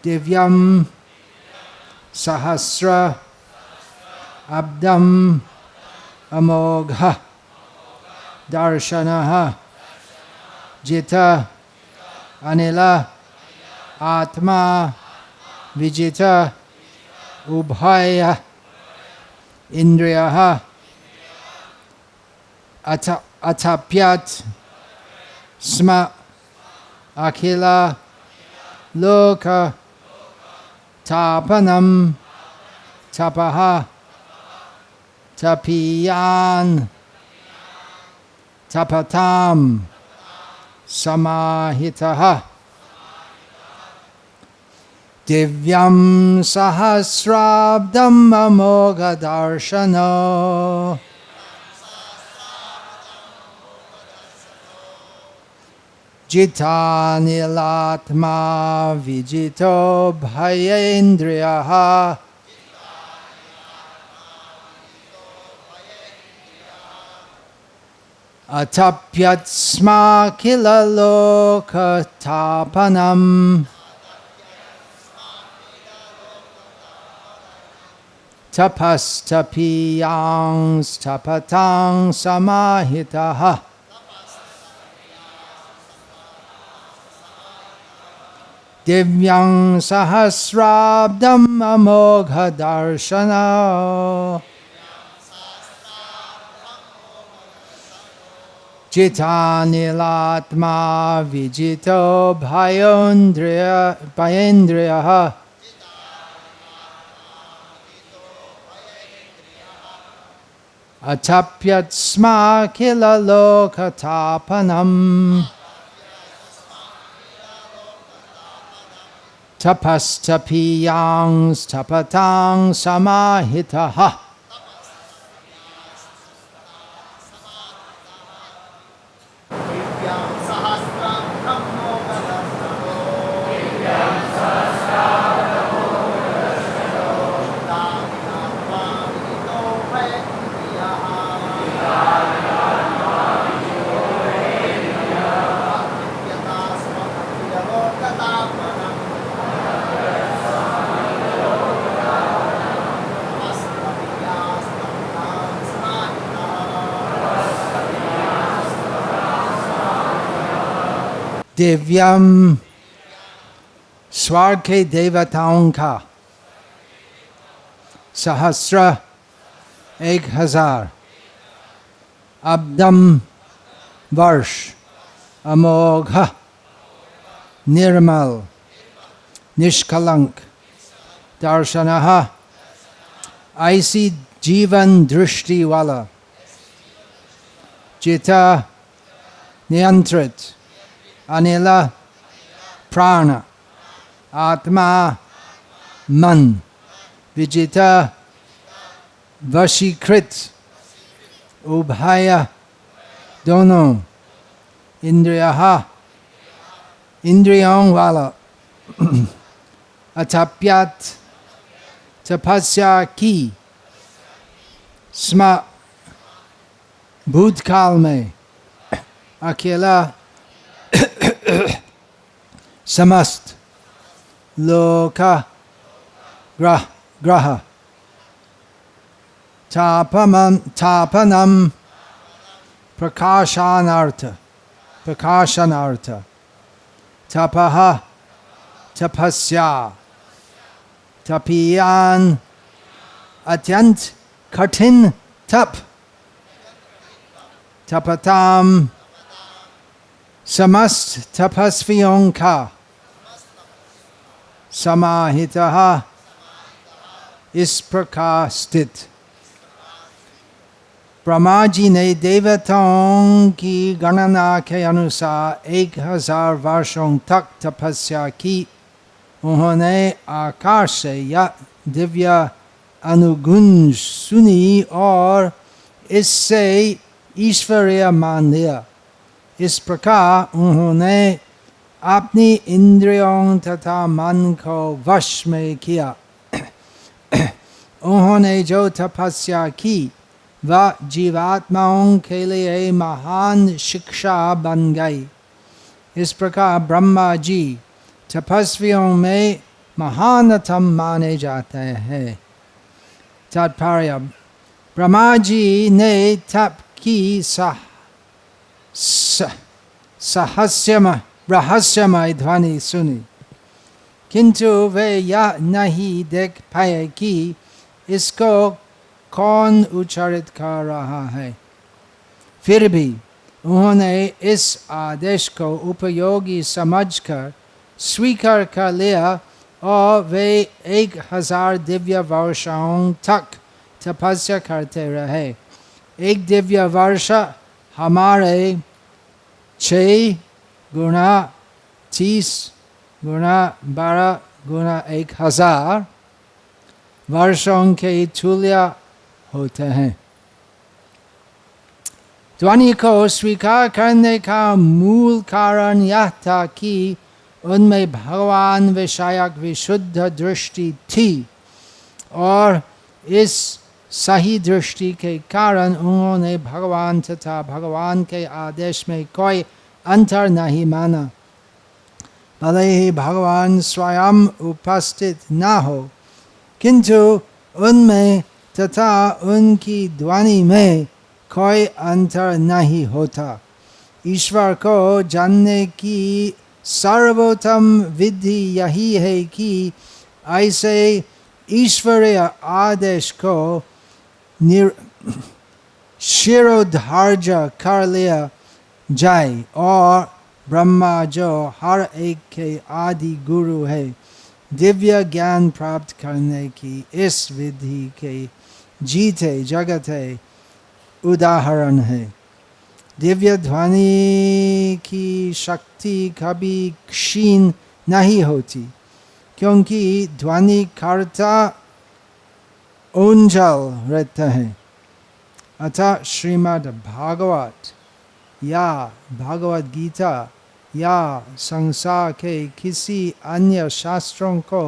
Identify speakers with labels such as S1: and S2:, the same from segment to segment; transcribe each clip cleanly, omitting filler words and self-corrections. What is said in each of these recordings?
S1: Divyam Sahasra Abdam Amogha Darshanaha Jita Anila Atma Vijita Ubhaya Indriyaha Atapyat Sma Akhila Loka Tapanam Tapaha Tapiyan Tapatam Samahitaha Divyam Sahasrabdam Amogha Darshano Jita Nilatma Vijito Bhayendriyaha Atapyat Sma Kila Loka Tapanam Tapas Tapiyang Tapatang Samahitaha Divyang Sahasrabdam Amogha Darshana Jita Nilatma Vijito Bhayendriyaha Atapyat Sma Kila Loka Tapanam Tapas Tapiyang Tapatang Samahitaha Divyam स्वर्ग के देवताओं का सहस्र 1000 अब्दम वर्ष अमोघ निर्मल निष्कलंक दर्शनः ऐसी जीवन दृष्टि वाला चिता नियंत्रित अनिल प्राण आत्मा मन विजिता वशीकृत उभय दोनों इंद्रियों वाला अतप्यत तपस्या की स्म भूतकाल में अकेला समस्त लोक ग्रह तापनम प्रकाशनार्थ तपः तपस्या तपियान अत्यंत कठिन तप तपताम समस्त तपस्वियों का समाहितः इस प्रकार स्थित ब्रह्मा जी ने देवताओं की गणना के अनुसार 1000 वर्षों तक तपस्या की। उन्होंने आकाश से यह दिव्य अनुगुण सुनी और इससे ईश्वरीय मान लिया। इस प्रकार उन्होंने अपनी इंद्रियों तथा मन को वश में किया। उन्होंने जो तपस्या की वह जीवात्माओं के लिए महान शिक्षा बन गई। इस प्रकार ब्रह्मा जी तपस्वियों में महानतम माने जाते हैं। तात्पर्य, ब्रह्मा जी ने तप की रहस्यमय ध्वनि सुनी, किंतु वे यह नहीं देख पाए कि इसको कौन उच्चारित कर रहा है। फिर भी उन्होंने इस आदेश को उपयोगी समझकर स्वीकार कर लिया और वे 1000 दिव्य वर्षों तक तपस्या करते रहे। एक दिव्य वर्ष हमारे 6 गुना 30 गुना 12 गुना 1000 वर्षों के तुल्य होते हैं। ध्वनि को स्वीकार करने का मूल कारण यह था कि उनमें भगवान विषयक विशुद्ध दृष्टि थी और इस सही दृष्टि के कारण उन्होंने भगवान तथा भगवान के आदेश में कोई अंतर नहीं माना। भले ही भगवान स्वयं उपस्थित न हो, किंतु उनमें तथा उनकी ध्वनि में कोई अंतर नहीं होता। ईश्वर को जानने की सर्वोत्तम विधि यही है कि ऐसे ईश्वरीय आदेश को शिरोधार्य कर लिया जाए और ब्रह्मा जो हर एक के आदि गुरु है, दिव्य ज्ञान प्राप्त करने की इस विधि के जीते जगत है उदाहरण है। दिव्य ध्वनि की शक्ति कभी क्षीण नहीं होती, क्योंकि ध्वनि कर्ता उज्ज्वल रहता है। अतः श्रीमद् भागवत या भगवद गीता या संसार के किसी अन्य शास्त्रों को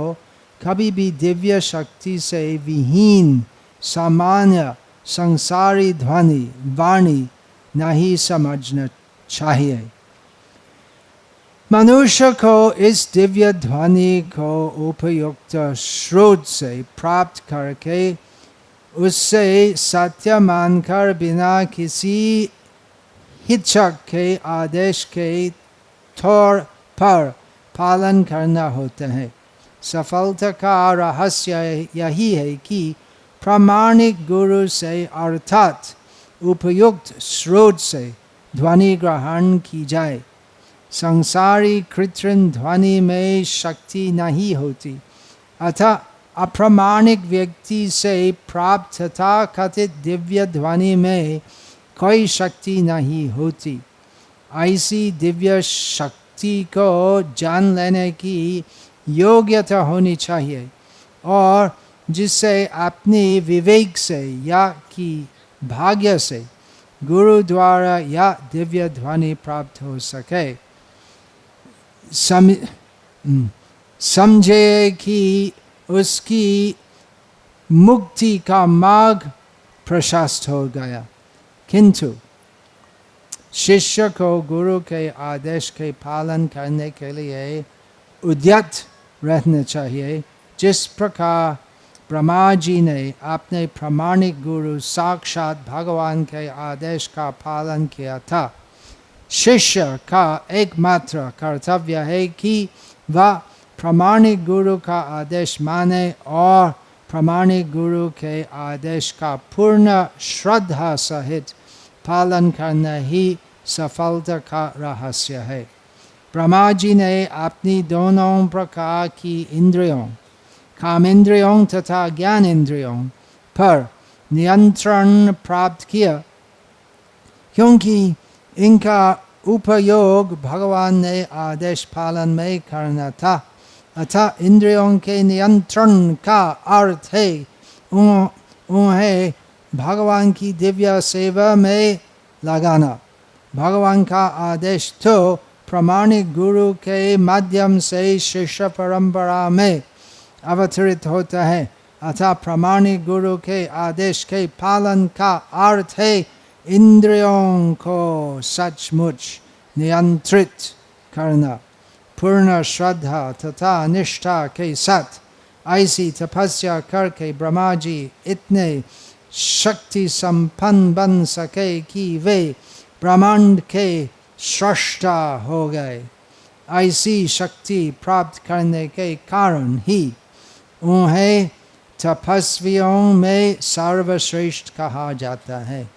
S1: कभी भी दिव्य शक्ति से विहीन सामान्य संसारी ध्वनि वाणी नहीं समझना चाहिए। मनुष्य को इस दिव्य ध्वनि को उपयुक्त स्रोत से प्राप्त करके उससे सत्य मानकर बिना किसी हिचक के आदेश के तौर पर पालन करना होता है। सफलता का रहस्य यही है कि प्रामाणिक गुरु से अर्थात उपयुक्त स्रोत से ध्वनि ग्रहण की जाए। संसारी कृत्रिम ध्वनि में शक्ति नहीं होती, अतः अप्रामाणिक व्यक्ति से प्राप्त तथा कथित दिव्य ध्वनि में कोई शक्ति नहीं होती। ऐसी दिव्य शक्ति को जान लेने की योग्यता होनी चाहिए और जिससे अपनी विवेक से या कि भाग्य से गुरु द्वारा या दिव्य ध्वनि प्राप्त हो सके। समझे कि उसकी मुक्ति का मार्ग प्रशस्त हो गया, किंतु शिष्य को गुरु के आदेश के पालन करने के लिए उद्यत रहना चाहिए। जिस प्रकार ब्रह्मा जी ने अपने प्रामाणिक गुरु साक्षात भगवान के आदेश का पालन किया था, शिष्य का एकमात्र कर्तव्य है कि वह प्रामाणिक गुरु का आदेश माने और प्रामाणिक गुरु के आदेश का पूर्ण श्रद्धा सहित पालन करना ही सफलता का रहस्य है। ब्रह्मा जी ने अपनी दोनों प्रकार की इंद्रियों, काम इंद्रियों तथा ज्ञान इंद्रियों पर नियंत्रण प्राप्त किया, क्योंकि इनका उपयोग भगवान ने आदेश पालन में करना था। अतः इंद्रियों के नियंत्रण का अर्थ है उन्हें भगवान की दिव्य सेवा में लगाना। भगवान का आदेश तो प्रामाणिक गुरु के माध्यम से शिष्य परंपरा में अवतरित होता है। अतः प्रामाणिक गुरु के आदेश के पालन का अर्थ है इंद्रियों को सचमुच नियंत्रित करना। पूर्ण श्रद्धा तथा निष्ठा के साथ ऐसी तपस्या करके ब्रह्मा जी इतने शक्ति संपन्न बन सके कि वे ब्रह्मांड के स्रष्टा हो गए। ऐसी शक्ति प्राप्त करने के कारण ही उन्हें तपस्वियों में सर्वश्रेष्ठ कहा जाता है।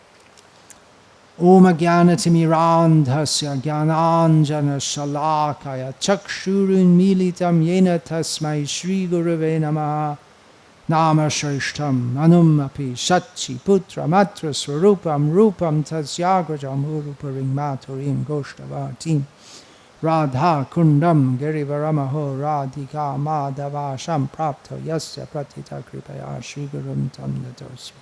S1: ओम ज्ञानतिमिरान्धस्य ज्ञानाञ्जनशलाकया चक्षुरुन्मीलितं येन तस्मै श्रीगुरवे नमः। नाम श्रेष्ठं मनुमपि शच्चिपुत्रमत्र स्वरूपं रूपं तस्याग्रजं उरुपरिं मातुरीं गोष्ठवतीं राधाकुण्डं गिरिवरमहो राधिका माधवा सम्प्राप्तो यस्य प्रतिता कृपया श्रीगुरुं तं नतोऽस्मि।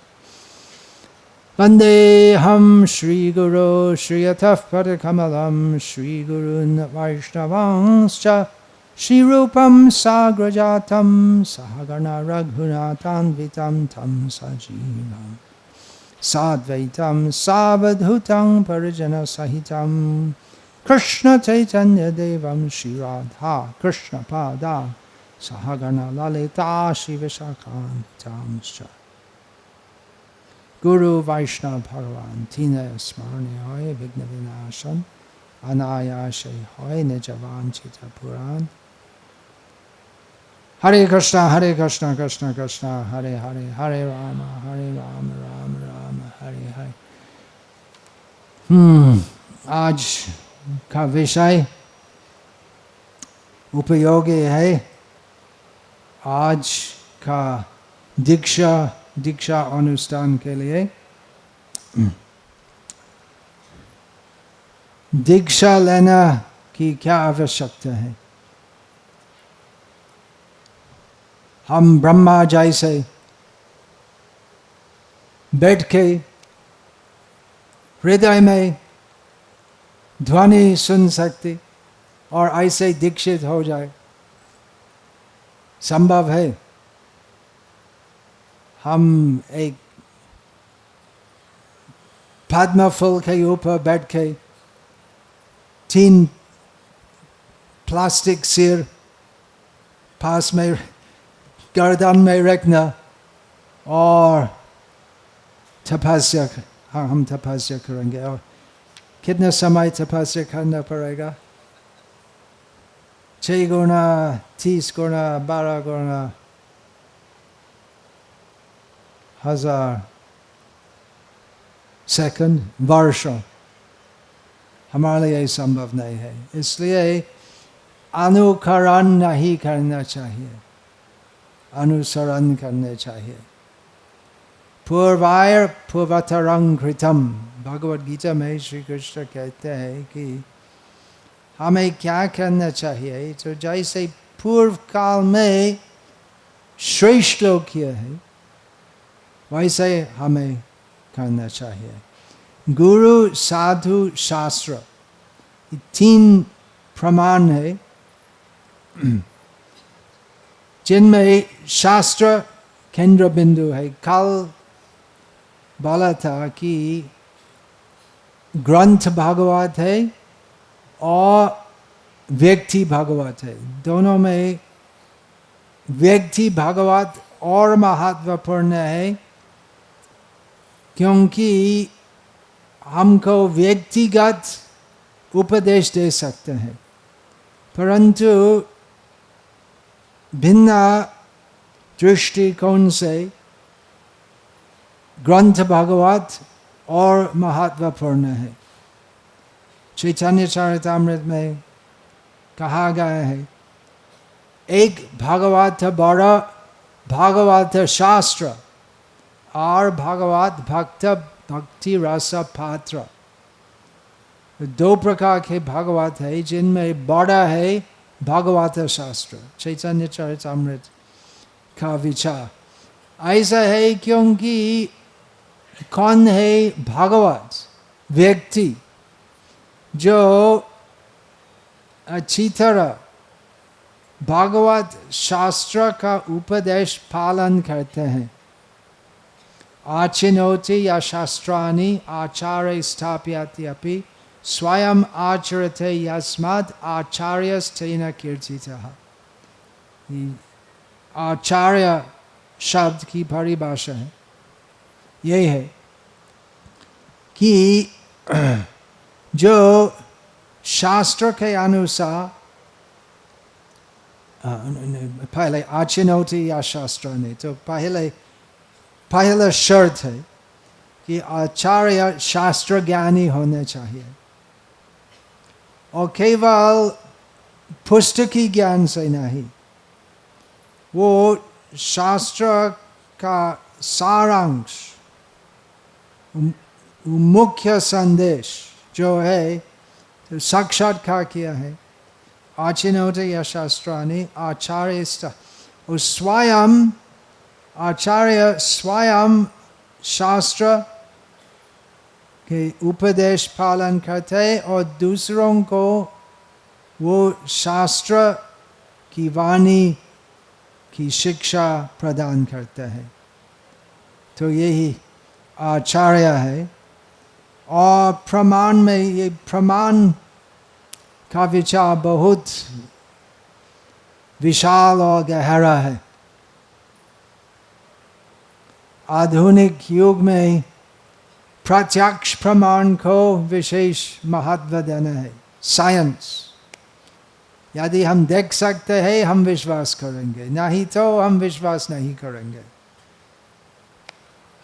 S1: वन्देऽहं श्रीगुरो श्रीयतः पदकमलं श्रीगुरून् वैष्णवांश्च श्रीरूपं साग्रजातं सहगणा रघुनाथान्वितं तं सजीवं साद्वैतं सावधूतं परिजनसहितं कृष्णचैतन्यदेवं श्रीराधा कृष्णपादा सहगणा ललिता श्रीविशाखान्वितांश्च। गुरु वैष्णव भगवान तीनों स्मरणीय होय विघ्न विनाशन अनायास होय निज वांछित पुराण। हरे कृष्णा कृष्ण कृष्ण हरे हरे हरे राम राम राम हरे हरे। आज का विषय उपयोगी है। आज का दीक्षा अनुष्ठान के लिए दीक्षा लेना की क्या आवश्यकता है। हम ब्रह्मा जैसे बैठ के हृदय में ध्वनि सुन सकते और ऐसे दीक्षित हो जाए, संभव है। हम एक पद्म फूल के ऊपर बैठ के 3 प्लास्टिक सिर पास में गर्दन में रखना और हम तपस्या करेंगे। और कितना समय तपस्या करना पड़ेगा? 6 गुना 30 गुना 12 गुना 1000 सेकंड वर्षों हमारे लिए संभव नहीं है। इसलिए अनुकरण नहीं करना चाहिए, अनुसरण करने चाहिए। पूर्वायर पूर्वतरं कृतम, भगवद गीता में श्री कृष्ण कहते हैं कि हमें क्या करना चाहिए। तो जैसे पूर्व काल में श्रेष्ठ लोग किए हैं वैसे हमें करना चाहिए। गुरु साधु शास्त्र 3 प्रमाण है जिनमें शास्त्र केंद्र बिंदु है। कल बोला था कि ग्रंथ भागवत है और व्यक्ति भागवत है। दोनों में व्यक्ति भागवत और महत्वपूर्ण है, क्योंकि हमको व्यक्तिगत उपदेश दे सकते हैं, परंतु भिन्न दृष्टिकोण से ग्रंथ भागवत और महत्वपूर्ण है। चैतन्य चरितामृत में कहा गया है, एक भागवत बड़ा भागवत शास्त्र और भागवत भक्ति रस पात्र। 2 प्रकार के भागवत है जिनमें बड़ा है भागवत शास्त्र, चैतन्य चरितामृत का विचार ऐसा है। क्योंकि कौन है भागवत? व्यक्ति जो अच्छी तरह भागवत शास्त्र का उपदेश पालन करते हैं। आचिनोति या शास्त्राणि आचार्य स्थापयति अपि स्वयं आचरते यस्मात् आचार्यस्तेन कीर्तितः। आचार्य शब्द की परिभाषा है ये है कि जो शास्त्र के अनुसार, पहले आचिनोति या शास्त्र ने, तो पहला शर्त है कि आचार्य शास्त्र ज्ञानी होने चाहिए और केवल पुस्तकी ज्ञान से नहीं, वो शास्त्र का सारांश, मुख्य संदेश जो है तो साक्षात्कार किया है। आचिनोति या शास्त्राणि आचार्यस्त, और स्वयं आचार्य स्वयं शास्त्र के उपदेश पालन करते और दूसरों को वो शास्त्र की वाणी की शिक्षा प्रदान करते हैं। तो यही आचार्य है। और प्रमाण में, ये प्रमाण का विचार बहुत विशाल और गहरा है। आधुनिक युग में प्रत्यक्ष प्रमाण को विशेष महत्व देना है। साइंस, यदि हम देख सकते हैं हम विश्वास करेंगे, नहीं तो हम विश्वास नहीं करेंगे।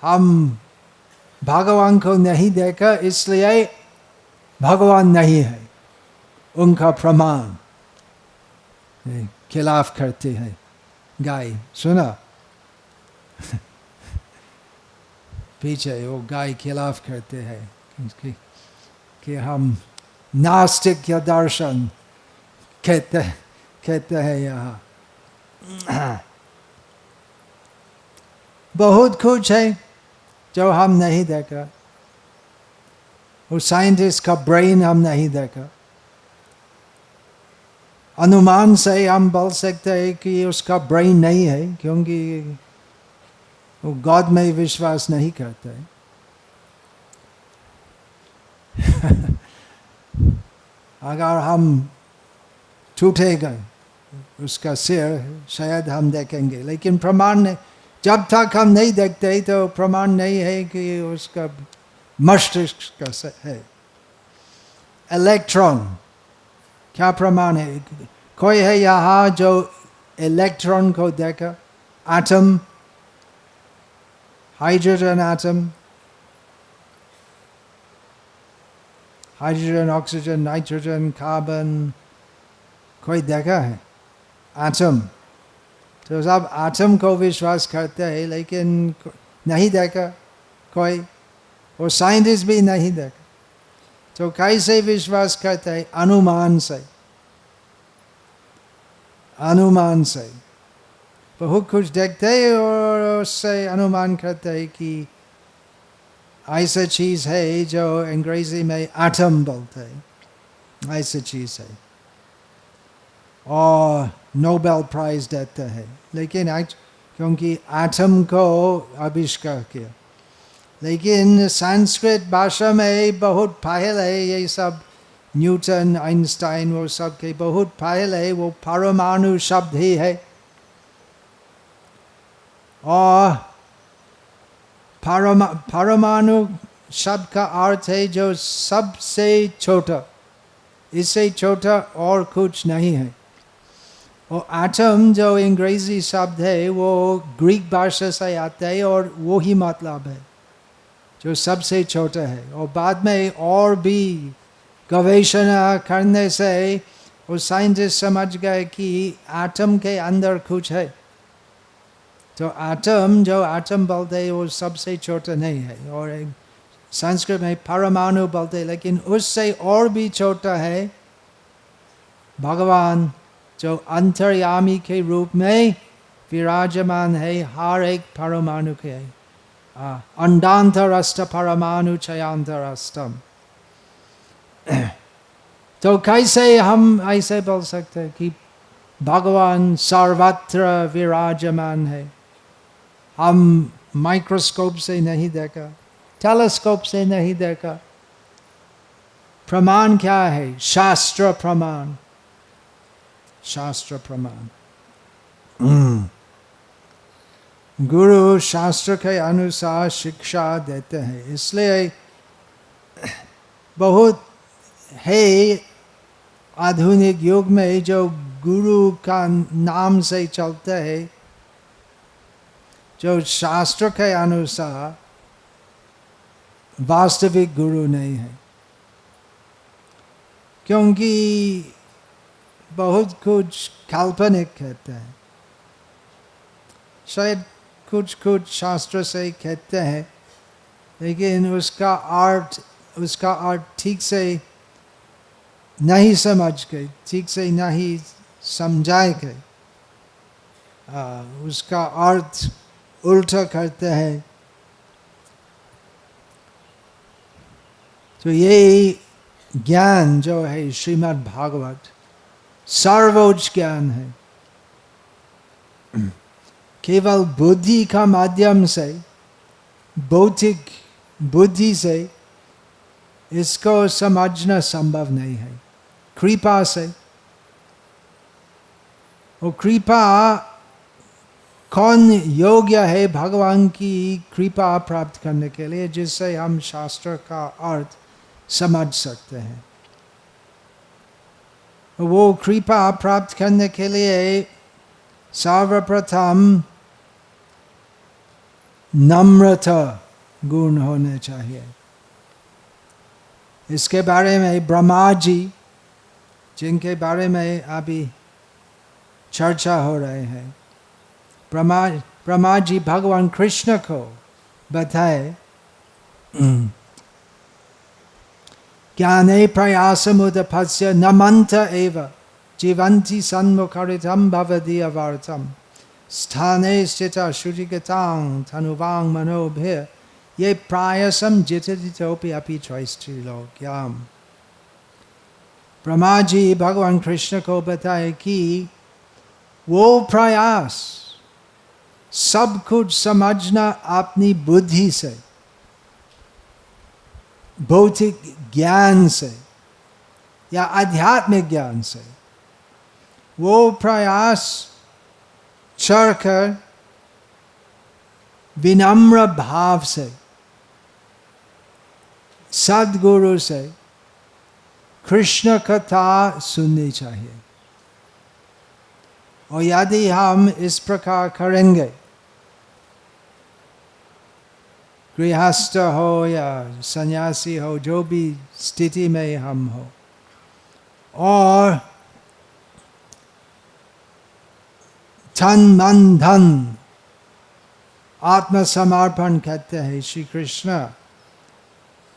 S1: हम भगवान को नहीं देखा इसलिए भगवान नहीं है, उनका प्रमाण खिलाफ करते हैं। गाय सुना पीछे वो गाय खिलाफ करते हैं कि हम नास्तिक या दर्शन कहते हैं यहाँ। बहुत कुछ है जो हम नहीं देखा, वो साइंटिस्ट का ब्रेन हम नहीं देखा। अनुमान से हम बोल सकते हैं कि उसका ब्रेन नहीं है, क्योंकि वो गॉड में विश्वास नहीं करते। अगर हम टूटेगा उसका सिर शायद हम देखेंगे, लेकिन प्रमाण नहीं, जब तक हम नहीं देखते तो प्रमाण नहीं है कि उसका मस्तिष्क का है। इलेक्ट्रॉन क्या प्रमाण है? कोई है यहाँ जो इलेक्ट्रॉन को देखा? Atom, hydrogen atom, hydrogen, oxygen, nitrogen, carbon, कोई देखा है? एटम। तो सब एटम को विश्वास करते हैं, लेकिन नहीं देखा कोई, और साइंटिस्ट भी नहीं देखा। तो कैसे विश्वास करते हैं? अनुमान से। अनुमान से बहुत कुछ देखते हैं और उससे अनुमान करते हैं कि ऐसा चीज है जो अंग्रेजी में एटम बोलते हैं, ऐसा चीज है, और नोबेल प्राइज देते हैं। लेकिन क्योंकि एटम को आविष्कार किया, लेकिन संस्कृत भाषा में बहुत पहले ये सब, न्यूटन, आइंस्टाइन, वो सब के बहुत पहले वो परमाणु शब्द ही है। और परमाणु शब्द का अर्थ है जो सबसे छोटा, इससे छोटा और कुछ नहीं है। और एटम जो अंग्रेजी शब्द है वो ग्रीक भाषा से आता है और वो ही मतलब है जो सबसे छोटा है। और बाद में और भी गवेषणा करने से वो साइंटिस्ट समझ गए कि एटम के अंदर कुछ है। तो एटम जो एटम बोलते हैं वो सबसे छोटा नहीं है, और संस्कृत में परमाणु बोलते हैं, लेकिन उससे और भी छोटा है भगवान, जो अंतर्यामी के रूप में विराजमान है हर एक परमाणु के। अंडांतरस्थ परमाणु चयांतरस्थम। तो कैसे हम ऐसे बोल सकते हैं कि भगवान सर्वत्र विराजमान है? हम माइक्रोस्कोप से नहीं देखा, टेलीस्कोप से नहीं देखा, प्रमाण क्या है? शास्त्र प्रमाण, शास्त्र प्रमाण। गुरु शास्त्र के अनुसार शिक्षा देते हैं, इसलिए बहुत है आधुनिक युग में जो गुरु का नाम से चलते हैं, जो शास्त्र के अनुसार वास्तविक गुरु नहीं है, क्योंकि बहुत कुछ काल्पनिक कहते हैं। शायद कुछ कुछ शास्त्र से कहते हैं, लेकिन उसका अर्थ ठीक से नहीं समझ गए, ठीक से नहीं समझाए गए, उसका अर्थ उल्टा करते हैं। तो ये ज्ञान जो है श्रीमद् भागवत सर्वोच्च ज्ञान है। केवल बुद्धि का माध्यम से, भौतिक बुद्धि से इसको समझना संभव नहीं है। कृपा से, वो कृपा कौन योग्य है भगवान की कृपा प्राप्त करने के लिए, जिससे हम शास्त्र का अर्थ समझ सकते हैं। वो कृपा प्राप्त करने के लिए सर्वप्रथम नम्रता गुण होने चाहिए। इसके बारे में ब्रह्मा जी, जिनके बारे में अभी चर्चा हो रहे हैं, ब्रह्मा जी भगवान कृष्ण को बताए, ज्ञाने प्रयासमुदपस्य न मंत्र एव जीवन्ति सन्मुखरितं भवति अवार्तम् स्थाने स्थिता श्रुतिगतां तनुवां मनोभिः ये प्रायसम जितोपि अपि त्रैस्त्रिलोक्याम्। ब्रह्मा जी भगवान कृष्ण को बताए कि वो प्रयास सब कुछ समझना अपनी बुद्धि से, भौतिक ज्ञान से या आध्यात्मिक ज्ञान से, वो प्रयास छोड़कर विनम्र भाव से सद्गुरु से कृष्ण कथा सुननी चाहिए। और यदि हम इस प्रकार करेंगे, गृहस्थ हो या सन्यासी हो, जो भी स्थिति में हम हो, और तन मन धन आत्मसमर्पण कहते हैं श्री कृष्ण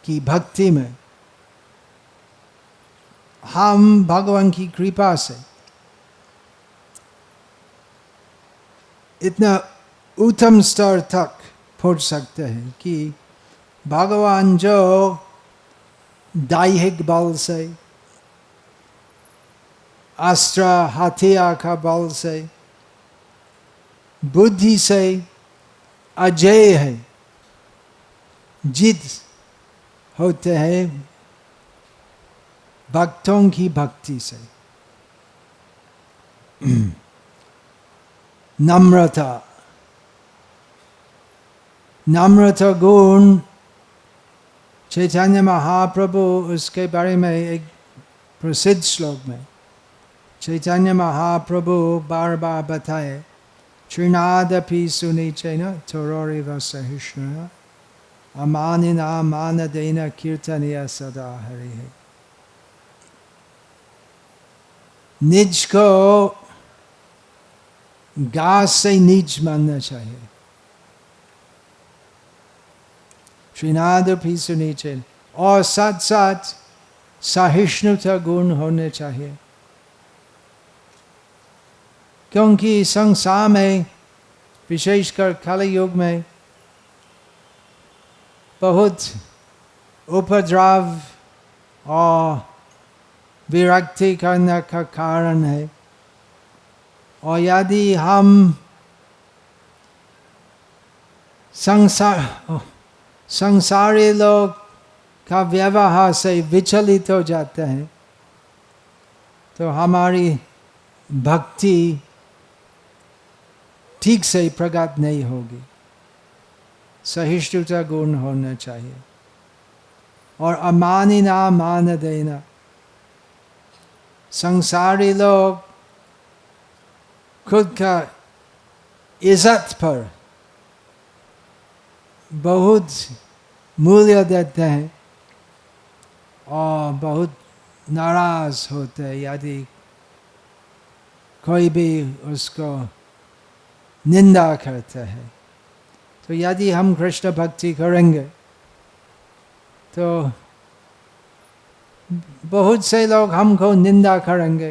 S1: की भक्ति में, हम भगवान की कृपा से इतना उत्तम स्तर तक पहुंच सकते हैं कि भगवान जो दैहिक बल से, अस्त्र हथियार का बल से, बुद्धि से अजय है, जित होते हैं भक्तों की भक्ति से। नम्रता, नम्रता गुण चैतन्य महाप्रभु, उसके बारे में एक प्रसिद्ध श्लोक में चैतन्य महाप्रभु बार बार बताए, त्रिनादपि सुनिचैन तरोरिव सहिष्णुना अमानिना मानदेन कीर्तनीय सदा हरिः। निज को घास से नीच मानना चाहिए। त्रिनादपि सुनिचैन, और साथ साथ सहिष्णुता गुण होने चाहिए, क्योंकि संसार में, विशेषकर कलयुग में, बहुत उपद्रव और विरक्ति करने का कारण है। और यदि हम संसारी लोग का व्यवहार से विचलित हो जाते हैं तो हमारी भक्ति ठीक से प्रकट नहीं होगी। सहिष्णुता गुण होना चाहिए और अमानिना मान देना। संसारी लोग खुद का इज्जत पर बहुत मूल्य देते हैं और बहुत नाराज होते हैं यदि कोई भी उसको निंदा करते हैं। तो यदि हम कृष्ण भक्ति करेंगे तो बहुत से लोग हमको निंदा करेंगे,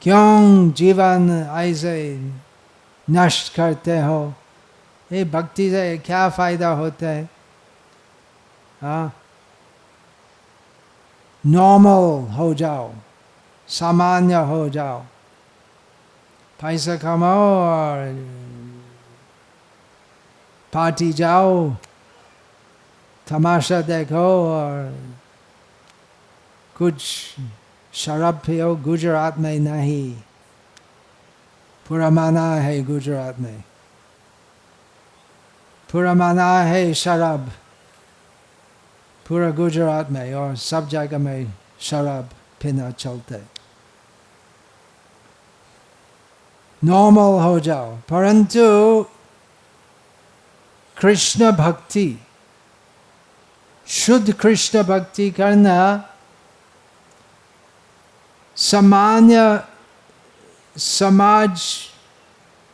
S1: क्यों जीवन ऐसे नष्ट करते हो, ये भक्ति से क्या फायदा होता है। हाँ, नॉर्मल हो जाओ, सामान्य हो जाओ, पैसा कमाओ और पार्टी जाओ, तमाशा देखो और कुछ शराब पियो। गुजरात में नहीं, पूरा माना है गुजरात में, पूरा माना है शराब पूरा गुजरात में, और सब जगह में शराब पीना चलता है। नॉर्मल हो जाओ, परंतु कृष्ण भक्ति, शुद्ध कृष्ण भक्ति करना सामान्य समाज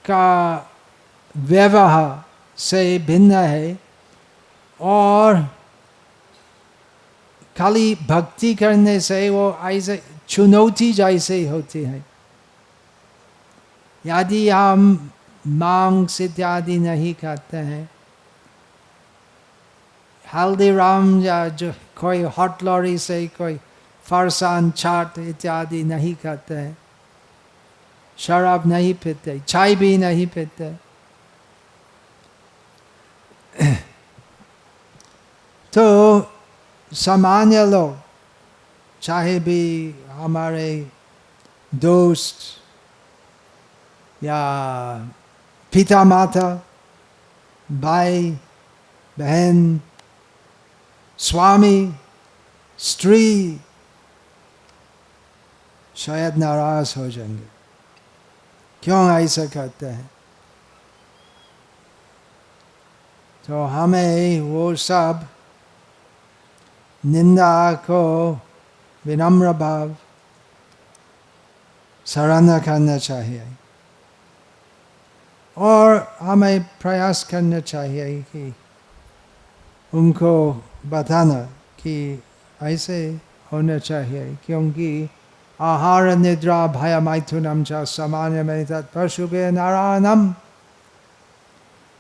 S1: का व्यवहार से भिन्न है और खाली भक्ति करने से वो ऐसे चुनौती जैसे होती है। यदि हम मांस इत्यादि नहीं खाते हैं, हल्दीराम या जो कोई होटलरी से कोई फरसान चाट इत्यादि नहीं खाते हैं, शराब नहीं पीते, चाय भी नहीं पीते, तो सामान्य लोग, चाहे भी हमारे दोस्त या पिता माता, भाई बहन, स्वामी स्त्री, शायद नाराज हो जाएंगे, क्यों ऐसा करते हैं। तो हमें वो सब निंदा को विनम्र भाव सराहना करना चाहिए और हमें प्रयास करना चाहिए कि उनको बताना कि ऐसे होना चाहिए, क्योंकि आहार निद्रा भय मैथुनम च सामान्यमें तत् पशुभ्यः नारायणम्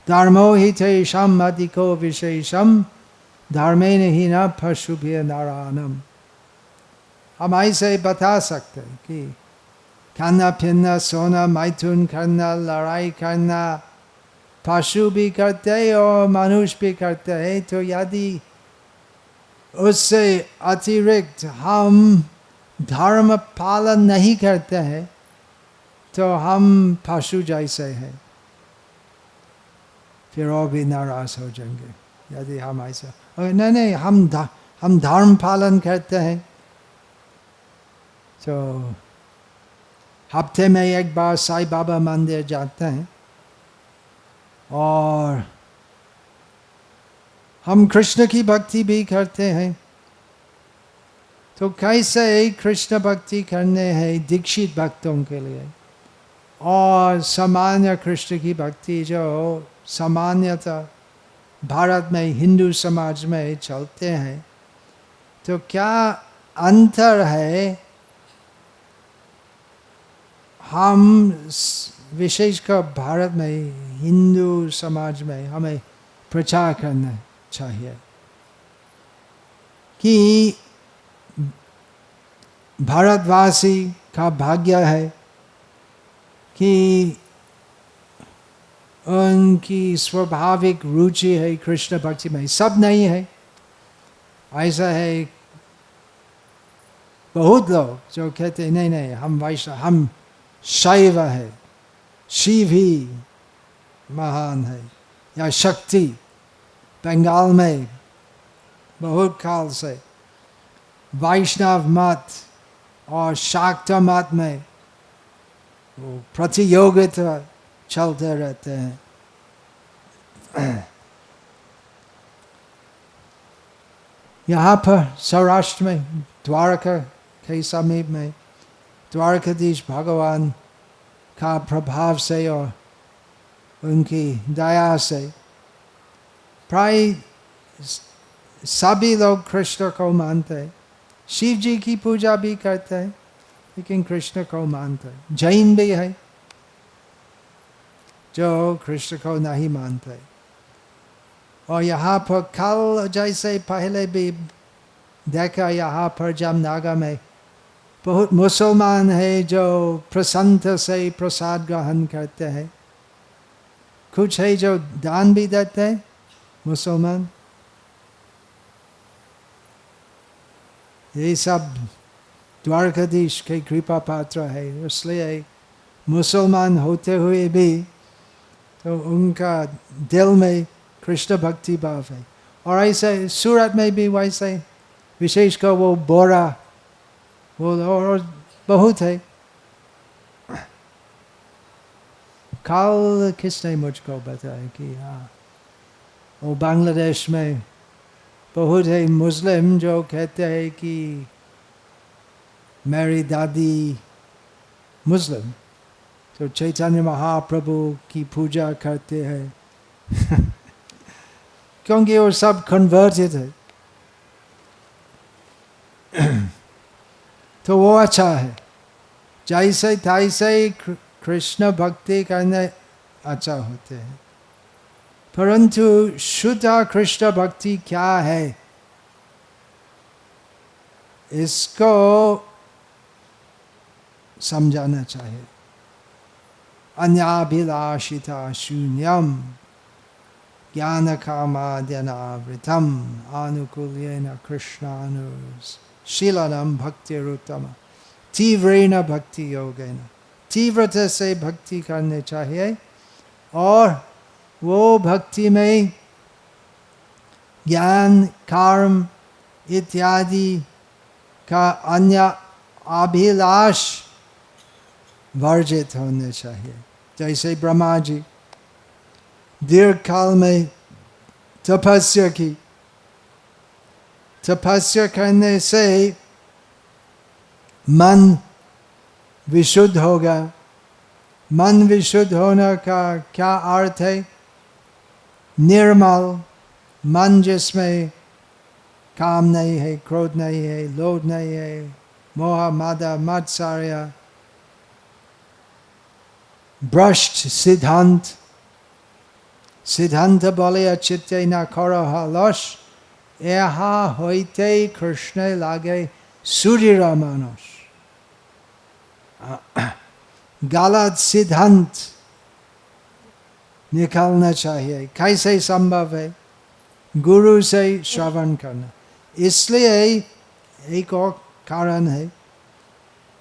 S1: धर्मो हि तेषाम् अधिको विशेषम् धर्मेण हि न पशुभ्यः नारायणम्। हम ऐसे बता सकते हैं कि खाना पीना सोना मैथुन करना लड़ाई करना पशु भी करते हैं और मनुष्य भी करते हैं। तो यदि उससे अतिरिक्त हम धर्म पालन नहीं करते हैं तो हम पशु जैसे हैं, फिर और भी नाराज हो जाएंगे यदि हम ऐसा। नहीं, हम धर्म पालन करते हैं तो हफ्ते में एक बार साईं बाबा मंदिर जाते हैं और हम कृष्ण की भक्ति भी करते हैं। तो कैसे कृष्ण भक्ति करने हैं दीक्षित भक्तों के लिए और सामान्य कृष्ण की भक्ति जो सामान्यतः भारत में हिंदू समाज में चलते हैं, तो क्या अंतर है। हम विशेषकर भारत में हिंदू समाज में हमें प्रचार करना चाहिए कि भारतवासी का भाग्य है कि उनकी स्वाभाविक रुचि है कृष्ण भक्ति में। सब नहीं है, ऐसा है बहुत लोग जो कहते नहीं नहीं हम वैष्णव, हम शैव है, शिव ही महान है या शक्ति। बंगाल में बहुत काल से वैष्णव मत और शाक्त मत में वो प्रतियोगिता चलते रहते हैं। यहाँ पर सौराष्ट्र में द्वारका के समीप में द्वारकाधीश भगवान का प्रभाव से और उनकी दया से प्राय सभी लोग कृष्ण को मानते हैं। शिव जी की पूजा भी करते हैं लेकिन कृष्ण को मानते हैं। जैन भी है जो कृष्ण को नहीं मानते। और यहाँ पर कल जैसे पहले भी देखा, यहाँ पर जामनगर में बहुत मुसलमान है जो प्रसन्नता से प्रसाद ग्रहण करते हैं। कुछ है जो दान भी देते हैं मुसलमान। ये सब द्वारकाधीश के कृपा पात्र है, इसलिए मुसलमान होते हुए भी तो उनका दिल में कृष्ण भक्ति भाव है। और ऐसे सूरत में भी वैसे विशेषकर वो बोरा वो और बहुत है। कल किसने मुझको बताया कि हाँ वो बांग्लादेश में बहुत है मुस्लिम जो कहते हैं कि मेरी दादी मुस्लिम तो चैतन्य महाप्रभु की पूजा करते हैं क्योंकि वो सब कन्वर्टेड है। तो वो अच्छा है, जैसे तैसे कृष्ण भक्ति करने अच्छा होते हैं। परंतु शुद्ध कृष्ण भक्ति क्या है इसको समझाना चाहिए। अन्याभिलाषिता शून्यम ज्ञान कामाद्यनावृतम आनुकूल्येन कृष्णानुशीलनम भक्तिरुत्तम तीव्रेण भक्ति योगेन। तीव्रता से भक्ति करने चाहिए और वो भक्ति में ज्ञान कर्म इत्यादि का अन्य अभिलाष वर्जित होने चाहिए। जैसे ब्रह्मा जी दीर्घ काल में तपस्या की, तपस्या करने से मन विशुद्ध होगा। मन विशुद्ध होने का क्या अर्थ है? निर्मल मन जिसमें काम नहीं है, क्रोध नहीं है, लोभ नहीं है, मोह मद मात्सर्य, भ्रष्ट सिद्धांत। सिद्धांत बोले चित्ते न करह लस, एहा होइते कृष्ण लागे सूर्य मानस। गलत सिद्धांत निकालना चाहिए। कैसे संभव है? गुरु से श्रवण करना। इसलिए एक और कारण है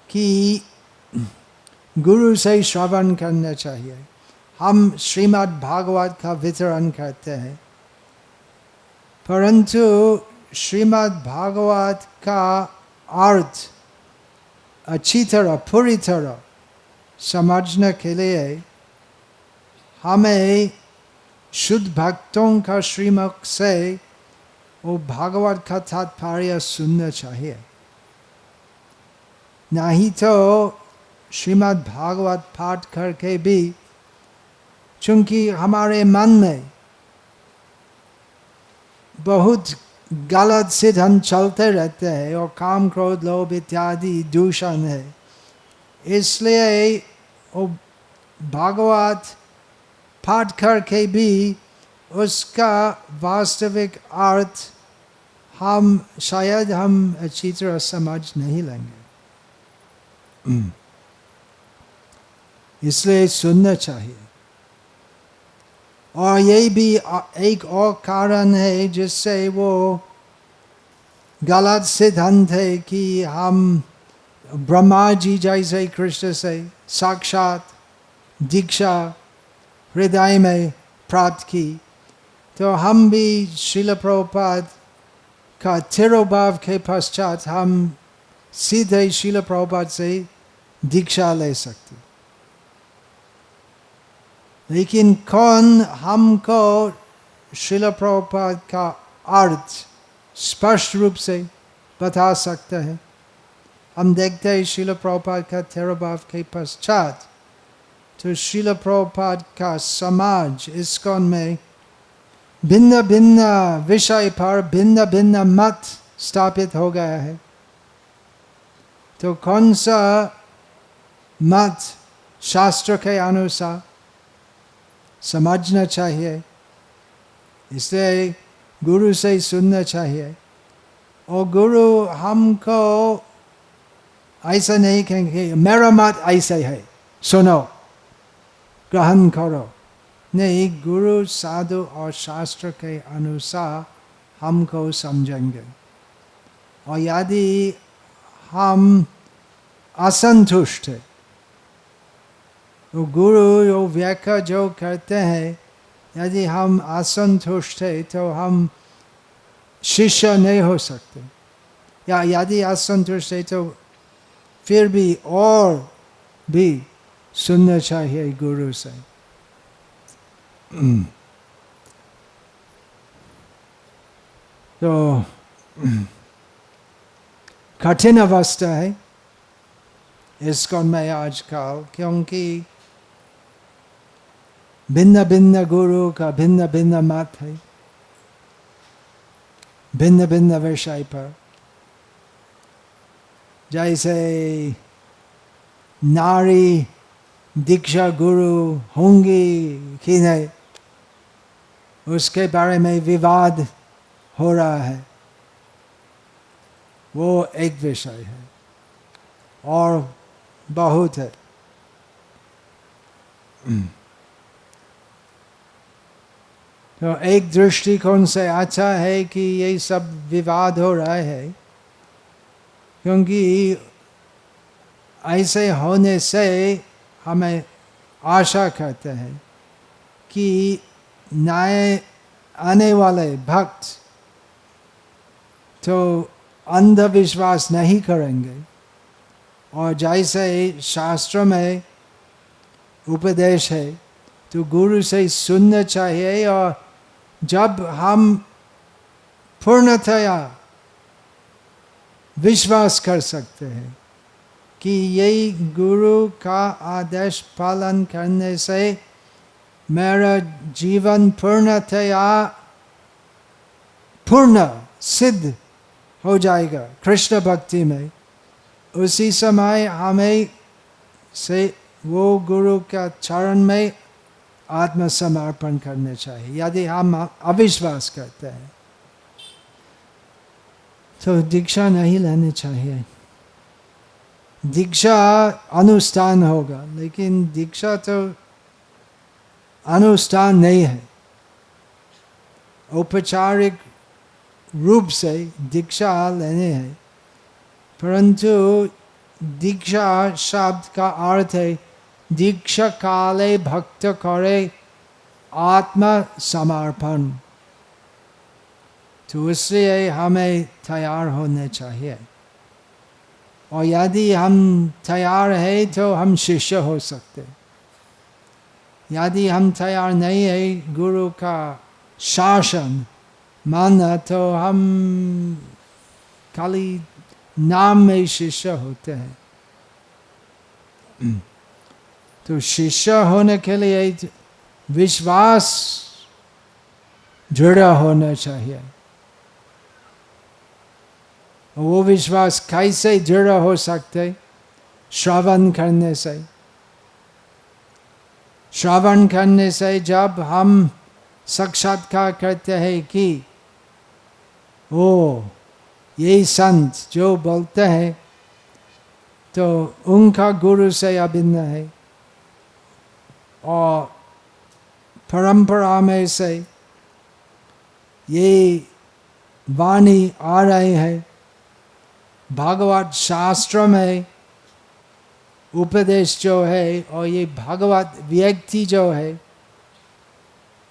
S1: कि गुरु से श्रवण करना चाहिए। हम श्रीमद् भागवत का वितरण करते हैं, परंतु श्रीमद् भागवत का अर्थ अच्छी तरह पूरी तरह समझने के लिए हमें शुद्ध भक्तों का श्रीमुख से वो भागवत का तात्पर्य सुनना चाहिए। नहीं तो श्रीमद् भागवत पाठ करके भी चूंकि हमारे मन में बहुत गलत सिद्धांत चलते रहते हैं और काम क्रोध लोभ इत्यादि दूषण है, इसलिए वो भागवत पाठ करके भी उसका वास्तविक अर्थ हम शायद अच्छी तरह समझ नहीं लेंगे। इसलिए सुनना चाहिए। और ये भी एक और कारण है जिससे वो गलत सिद्धांत है कि हम ब्रह्मा जी जैसे कृष्ण से साक्षात दीक्षा हृदय में प्राप्त की, तो हम भी श्रील प्रभुपाद का तिरुभाव के पश्चात हम सीधे श्रील प्रभुपाद से दीक्षा ले सकते। लेकिन कौन हमको श्रील प्रभुपाद का अर्थ स्पष्ट रूप से बता सकता है? हम देखते हैं श्रील प्रभुपाद का तिरुभाव के पश्चात तो श्रील प्रभुपाद का समाज इस्कॉन में भिन्न भिन्न विषय पर भिन्न भिन्न मत स्थापित हो गया है। तो कौन सा मत शास्त्र के अनुसार समझना चाहिए, इसलिए गुरु से सुनना चाहिए। और गुरु हमको ऐसा नहीं कहेंगे मेरा मत ऐसे है सुनो ग्रहण करो, नहीं, गुरु साधु और शास्त्र के अनुसार हमको समझेंगे। और यदि हम असंतुष्ट है तो गुरु जो व्याख्या जो करते हैं, यदि हम असंतुष्ट है तो हम शिष्य नहीं हो सकते, या यदि असंतुष्ट है तो फिर भी और भी सुनना चाहिए गुरु से। तो कठिन अवस्था है इस्कॉन में आजकल, क्योंकि भिन्न भिन्न गुरु का भिन्न भिन्न मत है, भिन्न भिन्न विषय पर। जैसे नारी दीक्षा गुरु होंगी कि नहीं, उसके बारे में विवाद हो रहा है, वो एक विषय है और बहुत है। तो एक दृष्टिकोण से अच्छा है कि ये सब विवाद हो रहा है, क्योंकि ऐसे होने से हमें आशा करते हैं कि नए आने वाले भक्त तो अंधविश्वास नहीं करेंगे, और जैसे शास्त्र में उपदेश है तो गुरु से सुनना चाहिए। और जब हम पूर्णतया विश्वास कर सकते हैं कि यही गुरु का आदेश पालन करने से मेरा जीवन पूर्णतया पूर्ण सिद्ध हो जाएगा कृष्ण भक्ति में, उसी समय हमें से वो गुरु का चरण में आत्मसमर्पण करने चाहिए। यदि हम अविश्वास करते हैं तो दीक्षा नहीं लेनी चाहिए। दीक्षा अनुष्ठान होगा, लेकिन दीक्षा तो अनुष्ठान नहीं है। औपचारिक रूप से दीक्षा लेने हैं, परंतु दीक्षा शब्द का अर्थ है दीक्षा काले भक्त करे आत्म समर्पण। तो इसलिए हमें तैयार होने चाहिए, और यदि हम तैयार है तो हम शिष्य हो सकते। यदि हम तैयार नहीं है गुरु का शासन मानना, तो हम खाली नाम में शिष्य होते हैं। तो शिष्य होने के लिए विश्वास दृढ़ होना चाहिए। वो विश्वास कैसे दृढ़ हो सकते? श्रवण करने से। श्रवण करने से जब हम साक्षात्कार करते हैं कि ओ ये संत जो बोलते हैं तो उनका गुरु से अभिन्न है, और परंपरा में से ये वाणी आ रहे हैं, भागवत शास्त्र में उपदेश जो है और ये भागवत व्यक्ति जो है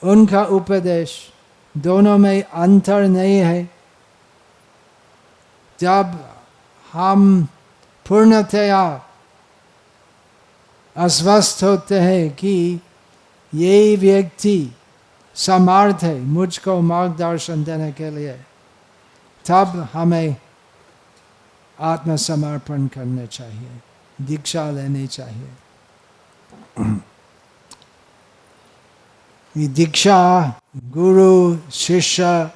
S1: उनका उपदेश, दोनों में अंतर नहीं है। जब हम पूर्णतया आश्वस्त होते हैं कि ये व्यक्ति समर्थ है मुझको मार्गदर्शन देने के लिए, तब हमें आत्मसमर्पण करना चाहिए, दीक्षा लेनी चाहिए। ये दीक्षा, गुरु, शिष्य,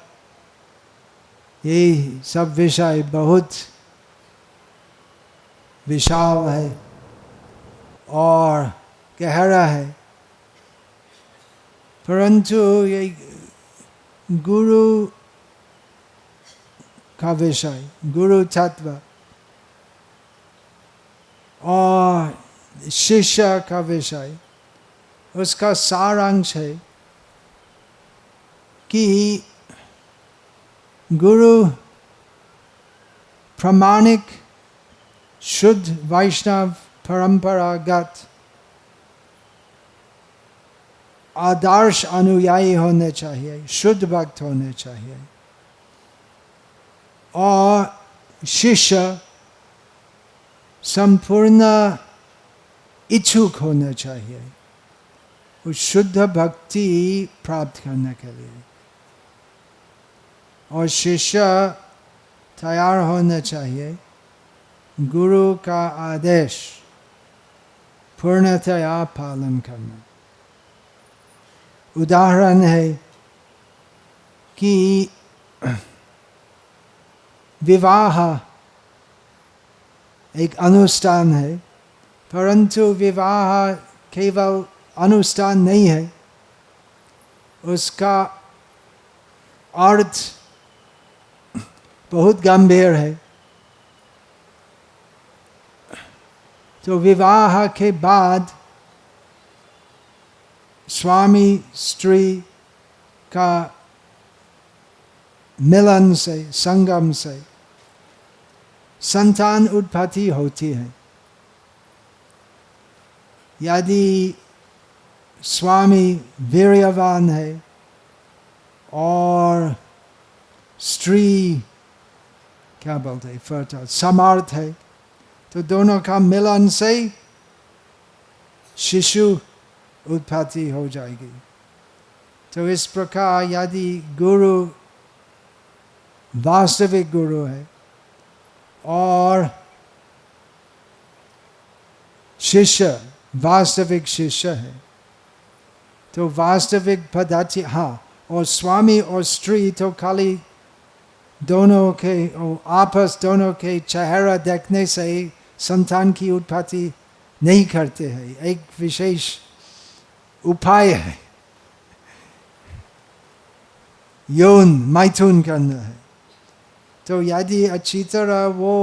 S1: ये सब विषय बहुत विशाल है और गहरा है, परंतु ये गुरु का विषय, गुरु तत्व और शिष्य का विषय, उसका सारांश है कि गुरु प्रामाणिक शुद्ध वैष्णव परंपरागत आदर्श अनुयायी होने चाहिए, शुद्ध भक्त होने चाहिए, और शिष्य संपूर्ण इच्छुक होना चाहिए उस शुद्ध भक्ति प्राप्त करने के लिए, और शिष्य तैयार होना चाहिए गुरु का आदेश पूर्णतया पालन करना। उदाहरण है कि विवाह एक अनुष्ठान है, परंतु विवाह केवल अनुष्ठान नहीं है, उसका अर्थ बहुत गंभीर है। तो विवाह के बाद स्वामी स्त्री का मिलन से, संगम से संतान उत्पत्ति होती है। यदि स्वामी वीर्यवान है और स्त्री क्या बोलते हैं, फर्टाइल, समर्थ है, तो दोनों का मिलन से शिशु उत्पत्ति हो जाएगी। तो इस प्रकार यदि गुरु वास्तविक गुरु है और शिष्य वास्तविक शिष्य है, तो वास्तविक पद्धति, हाँ, और स्वामी और स्त्री तो खाली दोनों के आपस दोनों के चेहरा देखने से संतान की उत्पत्ति नहीं करते हैं, एक विशेष उपाय है, यौन मैथुन करना है। तो यदि अच्छी तरह वो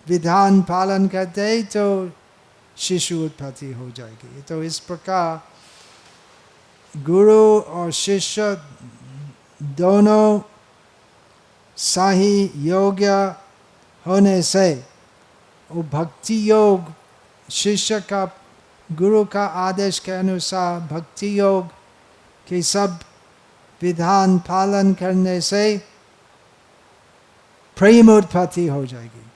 S1: विधान पालन करते हैं तो शिशु उत्पत्ति हो जाएगी। तो इस प्रकार गुरु और शिष्य दोनों सही योग्य होने से वो भक्ति योग, शिष्य का गुरु का आदेश के अनुसार भक्ति योग के सब विधान पालन करने से प्रेम उत्पत्ति हो जाएगी।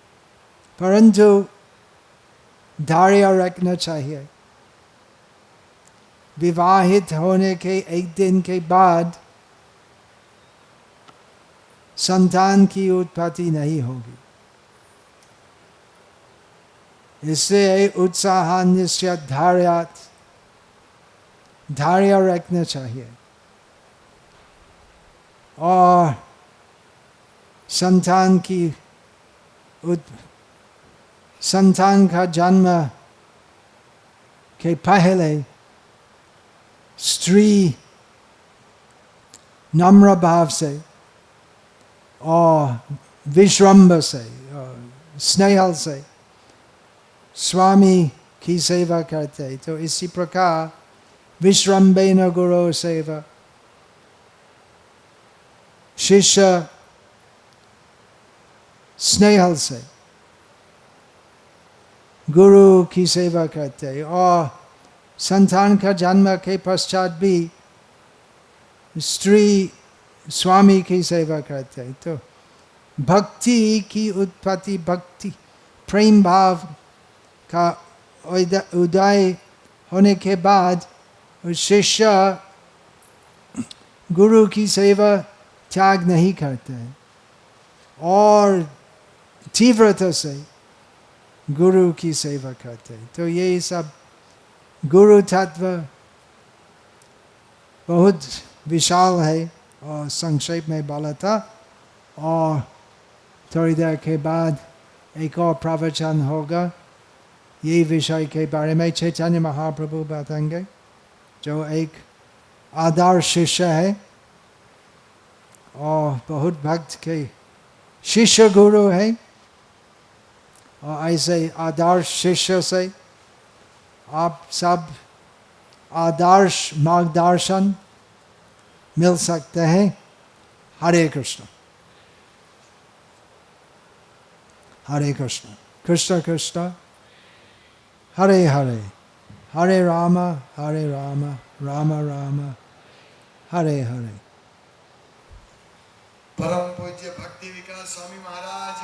S1: परंतु धैर्य रखना चाहिए। विवाहित होने के एक दिन के बाद संतान की उत्पत्ति नहीं होगी। इससे उत्साह निश्चय धैर्य रखना चाहिए और संतान का जन्म के पहले स्त्री नम्र भाव से और विश्रम्भ से और स्नेह से स्वामी की सेवा करते। तो इसी प्रकार विश्रम्भेन गुरु सेवा, शिष्य स्नेह से गुरु की सेवा करते, और संतान का जन्म के पश्चात भी स्त्री स्वामी की सेवा करते। तो भक्ति की उत्पत्ति, भक्ति प्रेम भाव का उदय होने के बाद शिष्य गुरु की सेवा त्याग नहीं करते और तीव्रता से गुरु की सेवा करते। तो ये सब गुरु तत्व बहुत विशाल है और संक्षेप में बोला था, और थोड़ी देर के बाद एक और प्रवचन होगा ये विषय के बारे में। चैतन्य महाप्रभु बताएंगे, जो एक आदर्श शिष्य है और बहुत भक्त के शिष्य गुरु है, और ऐसे आदर्श शिष्य से आप सब आदर्श मार्गदर्शन मिल सकते हैं। हरे कृष्ण हरे कृष्ण, कृष्ण कृष्ण हरे हरे, हरे राम राम राम हरे हरे।
S2: परम पूज्य भक्ति विकास स्वामी महाराज